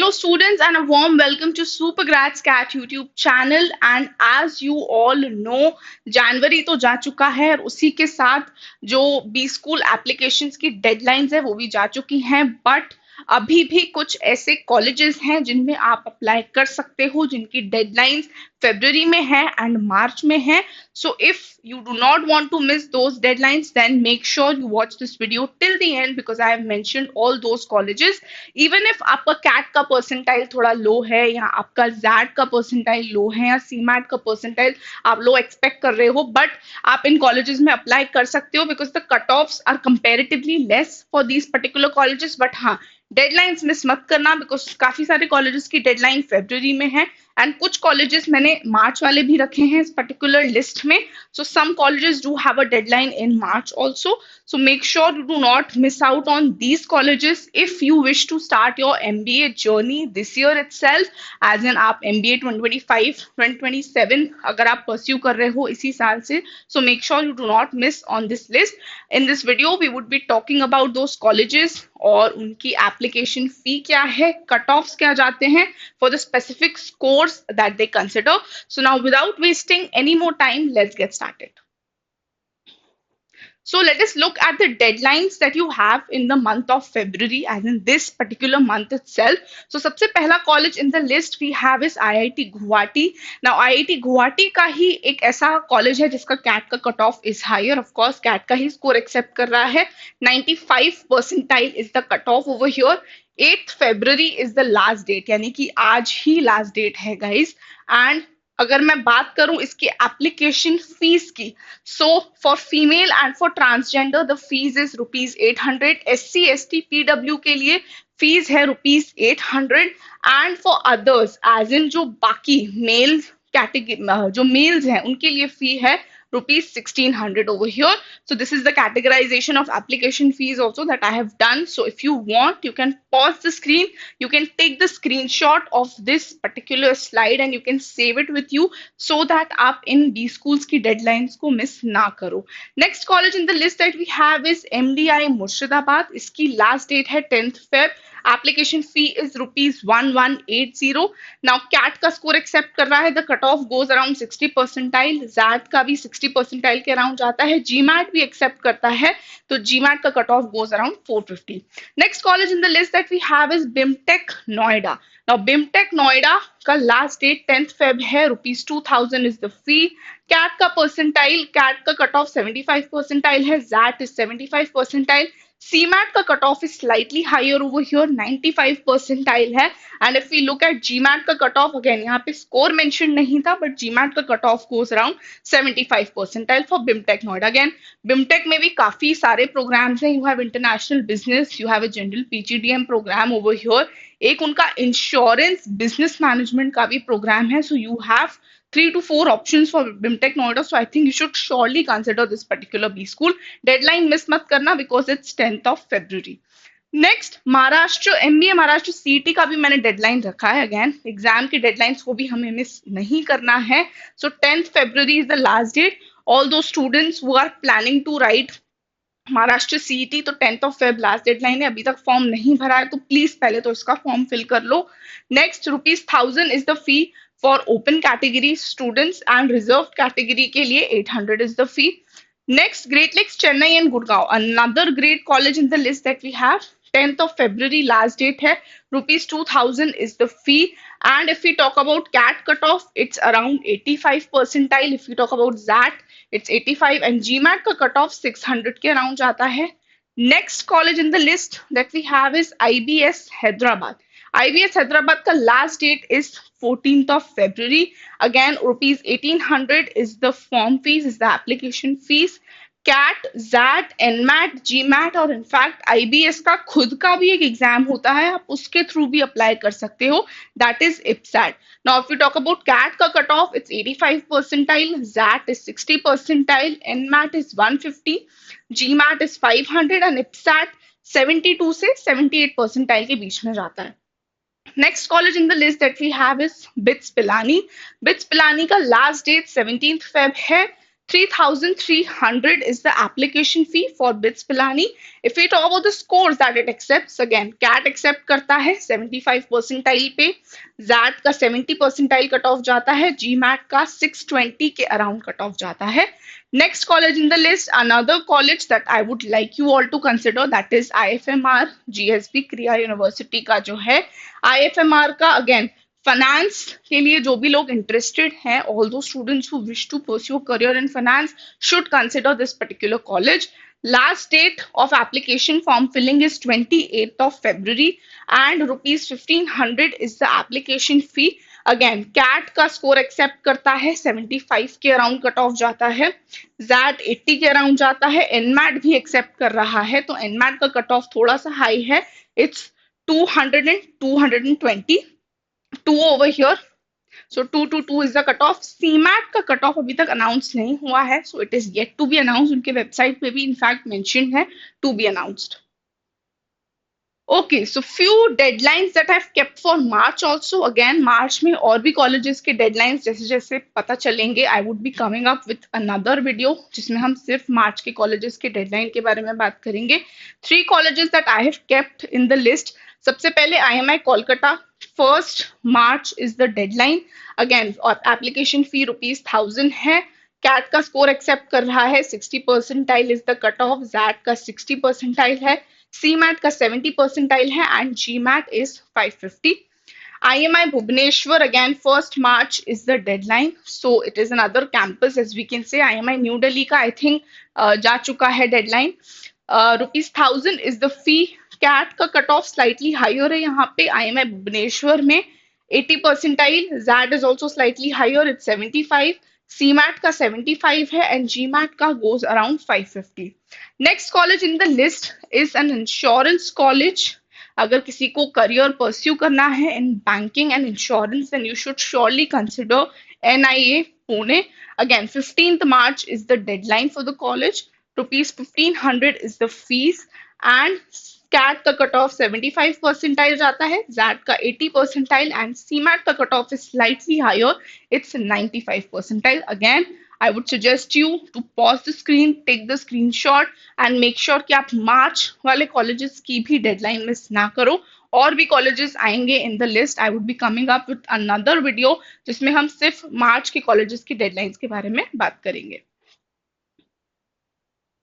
Hello students and a warm welcome to Supergrads Cat YouTube channel and as you all know जनवरी तो जा चुका है और उसी के साथ जो बी स्कूल एप्लीकेशंस की डेडलाइंस है वो भी जा चुकी हैं बट अभी भी कुछ ऐसे कॉलेजेस हैं जिनमें आप अप्लाई कर सकते हो जिनकी डेडलाइंस फरवरी में है एंड मार्च में है. So if you do not want to miss those deadlines, then make sure you watch this video till the end because I have mentioned all those colleges. Even if आपका cat का percentile थोड़ा लो है या आपका jet का percentile लो है या CMAT का परसेंटाइल आप लो एक्सपेक्ट कर रहे हो बट आप इन कॉलेजेस में अप्लाई कर सकते हो because the cut offs are comparatively less for these particular colleges. But हाँ, डेडलाइंस मिस मत करना बिकॉज काफी सारे कॉलेजेस की डेडलाइन फरवरी में है एंड कुछ कॉलेजेस मैंने मार्च वाले भी रखे हैं इस पर्टिकुलर लिस्ट में. So some colleges do have a deadline in March also. So make sure you do not miss out on these colleges if you wish to start your MBA journey this year itself. As in आप MBA 2025, 2027 अगर आप pursue कर रहे हो इसी साल से, so make sure you do not miss on this list. In this video, we would be talking about those colleges और उनकी application fee क्या है, cut-offs क्या जाते हैं for the specific scores that they consider. So now without wasting any more time, let's get started. So let us look at the deadlines that you have in the month of February, as in this particular month itself. So सबसे पहला college in the list we have is IIT Guwahati. Now IIT Guwahati का ही एक ऐसा college है जिसका CAT का cut off is higher. Of course CAT का ही score accept कर रहा है. 95 percentile is the cut off over here. 8th February is the last date, यानी कि आज ही last date है guys. And अगर मैं बात करूं इसकी एप्लीकेशन फीस की, so for female and for transgender the fees is ₹800. SC ST PW के लिए फीस है ₹800 and for others as in जो बाकी मेल कैटेगरी जो मेल्स हैं उनके लिए फी है ₹1600 over here. So this is the categorization of application fees also that I have done. So if you want, you can pause the screen, you can take the screenshot of this particular slide and you can save it with you so that आप इन B schools की deadlines को miss ना करो. Next college in the list that we have is MDI Murshidabad. इसकी last date है 10th Feb. Application fee is ₹1180. Now CAT का score accept कर रहा है. The cutoff goes around 60 percentile. ZAT का भी 60 percentile के around जाता है. GMAT भी accept करता है तो GMAT का cutoff goes around 450. Next college in the list that we have is BIMTech Noida. Now BIMTech Noida का last date 10th Feb है. ₹2000 is the fee. CAT का percentile, CAT का cutoff 75 percentile है. ZAT is 75 percentile. CMAT का cut off is slightly higher over here 95 percentile है and if we look at GMAT का cut off again यहाँ पे score mention नहीं था बट GMAT का cut off goes around 75 percentile for BIMTech Noida. Again BIMTech में भी काफी सारे प्रोग्राम्स हैं. You have international business, you have a general PGDM programme over here. एक उनका इंश्योरेंस बिजनेस मैनेजमेंट का भी प्रोग्राम है. So you have 3 to 4 options for BIMTech Noida. So I think you should surely consider this particular B school. Deadline miss मत करना because it's 10th of February. Next Maharashtra MBA Maharashtra CET का भी मैंने deadline रखा है. Again exam की deadlines को भी हमें मिस नहीं करना है. सो 10th February is the last date. All those students who are planning to write Maharashtra CET तो 10th of Feb last deadline है. अभी तक फॉर्म नहीं भरा है तो प्लीज पहले तो इसका फॉर्म फिल कर लो. Next ₹1000 is the fee for open category students and reserved category के लिए 800 is the fee. Next, Great Lakes Chennai and Gurgaon, another great college in the list that we have. 10th of February last date है. ₹2000 is the fee. And if we talk about CAT cutoff, it's around 85 percentile. If we talk about ZAT, it's 85 and GMAT का cutoff 600 के around जाता है. Next college in the list that we have is IBS Hyderabad. IBS Hyderabad का last date is 14th of February. Again, ₹1800 is the form fees, is the application fees. CAT, ZAT, NMAT, GMAT और in fact IBS का खुद का भी एक exam होता है, आप उसके थ्रू भी अप्लाई कर सकते हो. That is IPSAT. Now, if we talk about CAT का cut of, it's 85 percentile, ZAT is 60 percentile, NMAT is 150, GMAT is 500 and IPSAT 72 से 78 percentile के बीच में जाता है. Next college in the list that we have is BITS Pilani. BITS Pilani का last date 17th Feb है. 3,300 is the application fee for BITS Pilani. If we talk about the scores that it accepts, again, CAT accept करता है 75 percentile पे, ZAT का 70 percentile cut off जाता है, GMAT का 620 के अराउंड कट ऑफ जाता है. Next college in the list, another college that I would like you all to consider, that is IFMR GSB Kriya University का जो है, IFMR का again फाइनेंस के लिए जो भी लोग इंटरेस्टेड हैं, all those students who wish to pursue career in finance should consider this particular college. Last date of application form filling is 28th of February and rupees 1500 is the application fee. Again, CAT का score accept करता है 75 के around cut off जाता है, ZAT 80 के around जाता है, NMAT भी एक्सेप्ट कर रहा है, तो NMAT का कट ऑफ थोड़ा सा हाई है, it's 200 and 220. 2 over here, so 222 is the cutoff. CMAT का cutoff अभी तक अनाउंस नहीं हुआ है, so it is yet to be announced. उनके वेबसाइट पे भी इनफैक्ट मेंशन है to be announced. Okay, so few deadlines that I've kept for March also. Again, March में और भी colleges के deadlines जैसे जैसे पता चलेंगे, I would be coming up with another video जिसमें हम सिर्फ March के colleges के deadline के बारे में बात करेंगे. 3 colleges that I have kept in the list. सबसे पहले IMI Kolkata, 1st March is the deadline. Again, और application fee ₹1000 है. CAT का स्कोर एक्सेप्ट कर रहा है, 60 percentile is the cut off, ZAT का 60 परसेंटाइल है, CMAT का 70 परसेंटाइल है and GMAT is 550. IMI Bhubaneswar, again 1st March is the deadline, so it is another campus as we can say. IMI New Delhi का I think जा चुका है deadline. ₹1000 is the fee. CAT का cut of slightly higher है यहाँ पे, IMI Bhubaneswar में 80 percentile, ZAT is also slightly higher, it's 75. CMAT का 75 है and GMAT का goes around 550. Next college in the list is an insurance college. अगर किसी को करियर परस्यू करना है in banking and insurance, then you should surely consider NIA Pune. Again, 15th March is the deadline for the college. Rupees 1500 is the fees and CAT का cut off 75 percentile जाता है, ZAT का 80 percentile and CMAT का cut off is slightly higher, it's 95 percentile. Again I would suggest you to pause the screen, take the screenshot and make sure कि आप मार्च वाले colleges की भी deadline मिस ना करो. और भी colleges आएंगे in the list. I would be coming up with another video जिसमें हम सिर्फ मार्च के colleges की deadlines के बारे में बात करेंगे.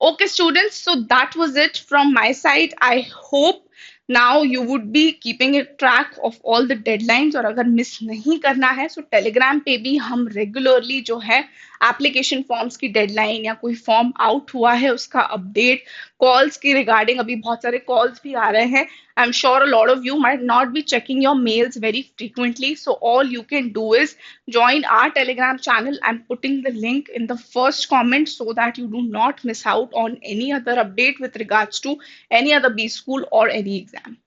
Okay, students, so that was it from my side. I hope now you would be keeping a track of all the deadlines. और अगर मिस नहीं करना है so टेलीग्राम पे भी हम रेगुलरली जो है एप्लीकेशन फॉर्म्स की डेडलाइन या कोई फॉर्म आउट हुआ है उसका अपडेट, कॉल्स की रिगार्डिंग अभी बहुत सारे कॉल्स भी आ रहे हैं. I am sure a lot of you might not be checking your mails very frequently, so all you can do is join our telegram channel. I'm putting the link in the first comment so that you do not miss out on any other update with regards to any other B school or any exam.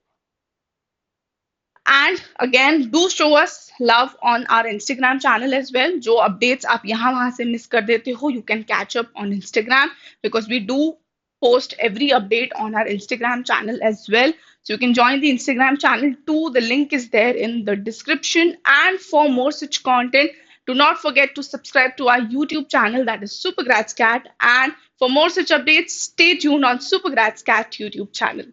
And again, do show us love on our Instagram channel as well. जो updates आप यहाँ वहाँ से miss कर देते हो, you can catch up on Instagram because we do post every update on our Instagram channel as well. So you can join the Instagram channel too. The link is there in the description. And for more such content, do not forget to subscribe to our YouTube channel, that is Super Grads Cat. And for more such updates, stay tuned on Super Grads Cat YouTube channel.